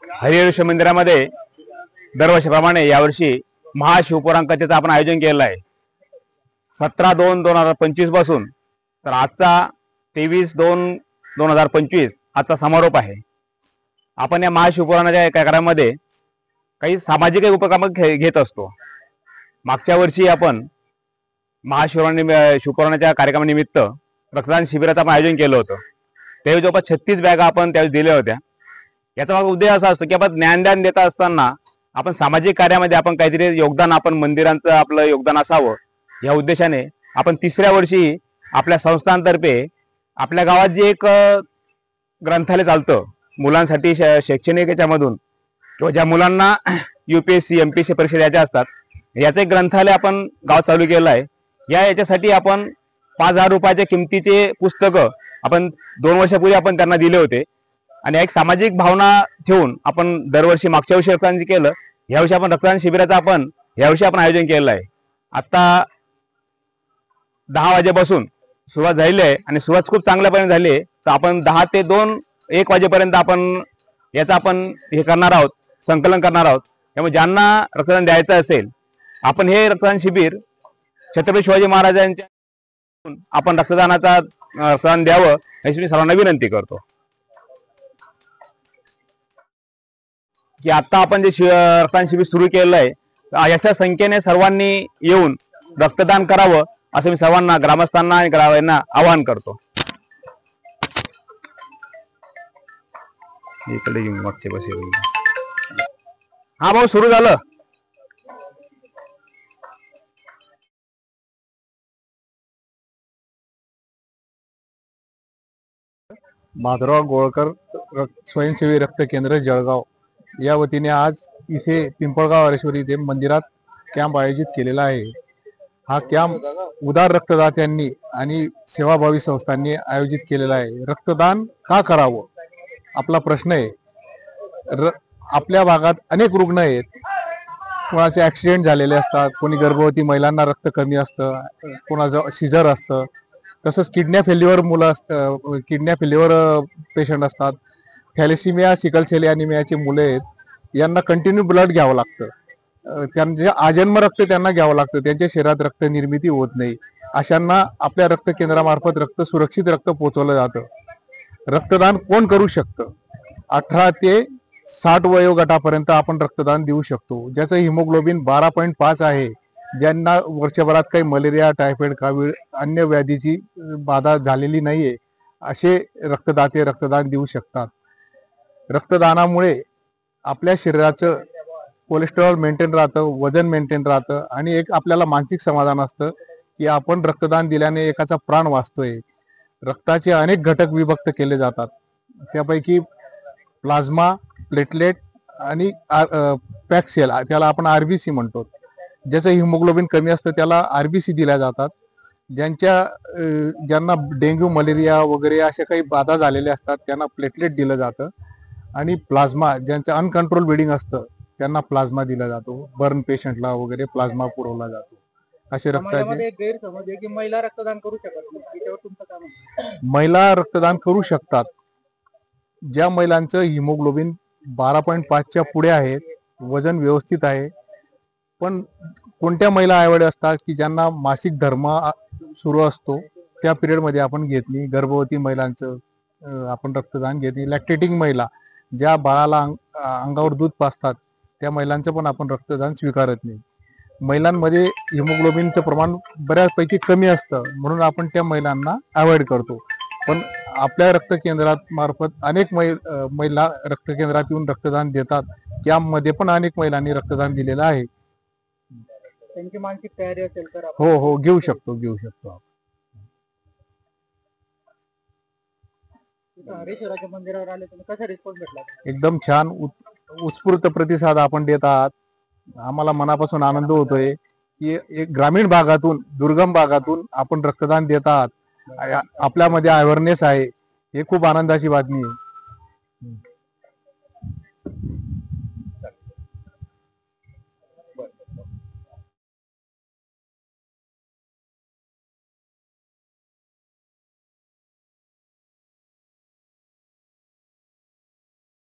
हरिहरेश्वर मंदिरामध्ये दरवर्षीप्रमाणे यावर्षी महाशिवपुराण कथेचं आपण आयोजन केलेलं आहे। 17/2/2025 पासून तर आजचा 23/2/2025 आजचा समारोप आहे। आपण या महाशिवपुराणाच्या कार्यक्रमामध्ये काही सामाजिक उपक्रम घेत असतो। मागच्या वर्षी आपण शिवपुराणाच्या कार्यक्रमानिमित्त रक्तदान शिबिराचं आपण आयोजन केलं होतं। त्यावेळी जवळपास 36 बॅगा आपण त्यावेळी दिल्या होत्या। याचा उद्देश असा असतो की आपण ज्ञानदान देत असताना आपण सामाजिक कार्यामध्ये आपण काहीतरी योगदान, आपण मंदिरांचं आपलं योगदान असावं या उद्देशाने आपण तिसऱ्या वर्षी आपल्या संस्थांतर्फे आपल्या गावात जे एक ग्रंथालय चालतं मुलांसाठी शैक्षणिक याच्यामधून किंवा ज्या मुलांना UPSC MPSC परीक्षा द्यायच्या असतात याचं एक ग्रंथालय आपण गावात चालू केलं आहे। याच्यासाठी आपण 5,000 रुपयाच्या किमतीचे पुस्तकं आपण 2 वर्षापूर्वी आपण त्यांना दिले होते आणि एक सामाजिक भावना ठेवून आपण दरवर्षी मागच्या वर्षी रक्तदान केलं, यावर्षी आपण रक्तदान शिबिराचं आपण यावर्षी आपण आयोजन केलेलं आहे। आता 10 वाजेपासून सुरुवात झालेली आहे आणि सुरुवात खूप चांगल्यापर्यंत झाली आहे। तर आपण 10 ते 1 वाजेपर्यंत आपण याचं आपण हे करणार आहोत, संकलन करणार आहोत। त्यामुळे ज्यांना रक्तदान द्यायचं असेल आपण हे रक्तदान शिबिर छत्रपती शिवाजी महाराजांच्या आपण रक्तदान द्यावं अशी मी सर्वांना विनंती करतो। की आता आपण जे रक्तदान शिबिर सुरू केलेलं आहे याच्या संख्येने सर्वांनी येऊन रक्तदान करावं असं मी सर्वांना ग्रामस्थांना आणि ग्राहकांना आवाहन करतो। इकडे घेऊन मागचे बसे। हा भाऊ सुरू झालं। माधवराव गोळकर स्वयंसेवी रक्त केंद्र जळगाव या वतीने आज इथे पिंपळगाव हरेश्वर इथे मंदिरात कॅम्प आयोजित केलेला आहे। हा कॅम्प उदार रक्तदात्यांनी आणि सेवाभावी संस्थांनी आयोजित केलेला आहे। रक्तदान का करावं आपला प्रश्न आहे। आपल्या भागात अनेक रुग्ण आहेत, कोणाचे ऍक्सिडेंट झालेले असतात, कोणी गर्भवती महिलांना रक्त कमी असतं, कोणाचं सिजर असतं, तसंच किडन्या फेल्युअर मुलं असतं, किडन्या फेल्युअर पेशंट असतात, थॅलेसिमिया सिकल सेल ॲनिमियाचे मुलं आहेत, यांना कंटिन्यू ब्लड घ्यावं लागतं, त्यांचे आजन्म रक्त त्यांना घ्यावं लागतं, त्यांच्या शरीरात रक्त निर्मिती होत नाही। अशांना आपल्या रक्त केंद्रामार्फत सुरक्षित रक्त पोहोचवलं जातं। रक्तदान कोण करू शकतं? 18 ते 60 वयोगटापर्यंत आपण रक्तदान देऊ शकतो। ज्याचं हिमोग्लोबिन 12.5 आहे, ज्यांना वर्षभरात काही मलेरिया, टायफॉइड, कावीळ अन्य व्याधीची बाधा झालेली नाहीये असे रक्तदाते रक्तदान देऊ शकतात। रक्तदानामुळे आपल्या शरीराचं कोलेस्टेरॉल मेंटेन राहतं, वजन मेंटेन राहतं आणि एक आपल्याला मानसिक समाधान असतं की आपण रक्तदान दिल्याने एकाचा प्राण वाचतोय। रक्ताचे अनेक घटक विभक्त केले जातात, त्यापैकी प्लाझ्मा, प्लेटलेट आणि पॅक्सेल, त्याला आपण RBC म्हणतो। ज्याचं हिमोग्लोबिन कमी असतं त्याला RBC दिल्या जातात। ज्यांना डेंग्यू, मलेरिया वगैरे अशा काही बाधा झालेल्या असतात त्यांना प्लेटलेट दिलं जातं आणि प्लाझ्मा, ज्यांचं अनकंट्रोल ब्लिडिंग असतं त्यांना प्लाझ्मा दिला जातो। बर्न पेशंटला वगैरे प्लाझ्मा पुरवला जातो। असे रक्ताचे गैरसमज आहे की महिला रक्तदान करू शकत नाही, त्याच्यावर तुमचं काय म्हणणं? महिला रक्तदान करू शकतात। ज्या महिलांचं हिमोग्लोबिन 12.5च्या पुढे आहे, वजन व्यवस्थित आहे, पण कोणत्या महिला आईवडील असतात की ज्यांना मासिक धर्म सुरू असतो त्या पिरियडमध्ये आपण घेत नाही। गर्भवती महिलांचं आपण रक्तदान घेत नाही। लॅक्टेटिंग महिला, ज्या बाळाला अंगावर दूध पाजतात त्या महिलांचं पण आपण रक्तदान स्वीकारत नाही। महिलांमध्ये हिमोग्लोबिनचं प्रमाण बऱ्यापैकी कमी असतं म्हणून आपण त्या महिलांना अवॉइड करतो। पण आपल्या रक्त केंद्रात मार्फत अनेक महिला रक्त केंद्रात येऊन रक्तदान देतात। कॅम्पमध्ये पण अनेक महिलांनी रक्तदान दिलेलं आहे। त्यांची मानसिक तयारी असेल तर हो घेऊ शकतो। हरेश्वराच्या मंदिरावर आले तुम्ही, कसा रिस्पॉन्स भेटला? एकदम छान उत्स्फूर्त प्रतिसाद आपण देत आहात। आम्हाला मनापासून आनंद होतोय की एक ग्रामीण भागातून, दुर्गम भागातून आपण रक्तदान देत आहात। आपल्यामध्ये अवेअरनेस आहे, हे खूप आनंदाची बातमी आहे।